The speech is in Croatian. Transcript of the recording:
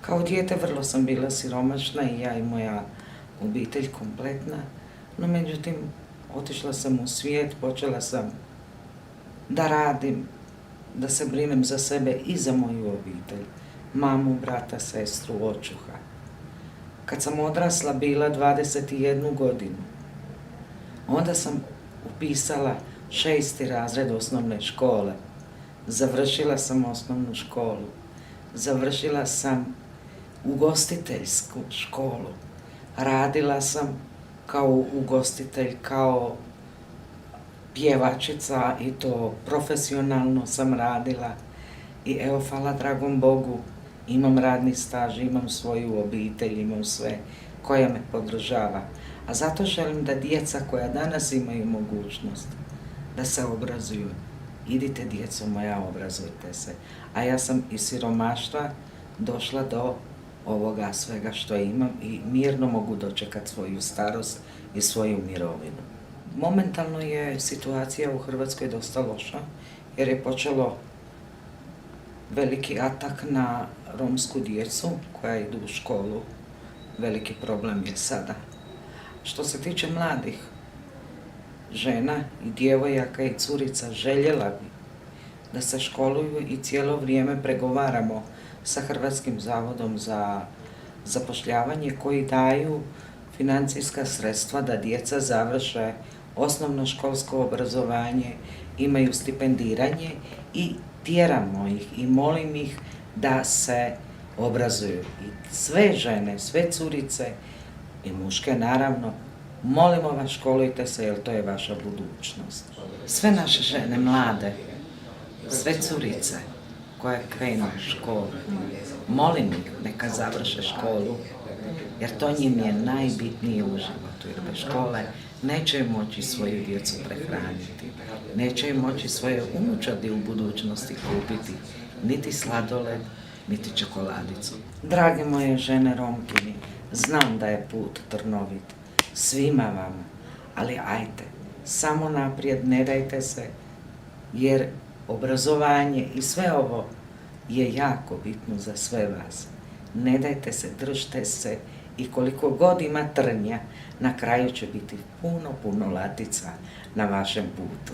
Kao dijete vrlo sam bila siromašna i ja i moja obitelj kompletna, no međutim otišla sam u svijet, počela sam da radim, da se brinem za sebe i za moju obitelj, mamu, brata, sestru, očuha. Kad sam odrasla, bila 21 godinu, onda sam upisala 6. razred osnovne škole. Završila sam osnovnu školu. Završila sam ugostiteljsku školu. Radila sam kao ugostitelj, kao pjevačica i to profesionalno sam radila. I evo, hvala dragom Bogu, imam radni staž, imam svoju obitelj, imam sve koja me podržava. A zato želim da djeca koja danas imaju mogućnost da se obrazuju, idite djeco moja, obrazujte se. A ja sam iz siromaštva došla do ovoga svega što imam i mirno mogu dočekati svoju starost i svoju mirovinu. Momentalno je situacija u Hrvatskoj dosta loša jer je počelo veliki atak na romsku djecu koja idu u školu. Veliki problem je sada. Što se tiče mladih žena i djevojaka i curica, željela bi da se školuju i cijelo vrijeme pregovaramo sa Hrvatskim zavodom za zapošljavanje koji daju financijska sredstva da djeca završe osnovnoškolsko obrazovanje, imaju stipendiranje i tjeramo ih i molim ih da se obrazuju. I sve žene, sve curice i muške naravno, molimo vas, školujte se jer to je vaša budućnost. Sve naše žene mlade, sve curice koje krenu u školu, molim ih neka završe školu jer to njim je najbitnije u životu, jer bez škole neće moći svoju djecu prehraniti, neće moći svoje unučadi u budućnosti kupiti niti sladoled, niti čokoladicu. Drage moje žene Romkinje, znam da je put trnovit svima vama, ali ajte, samo naprijed, ne dajte se, jer obrazovanje i sve ovo je jako bitno za sve vas. Ne dajte se, držite se i koliko god ima trnja, na kraju će biti puno latica na vašem putu.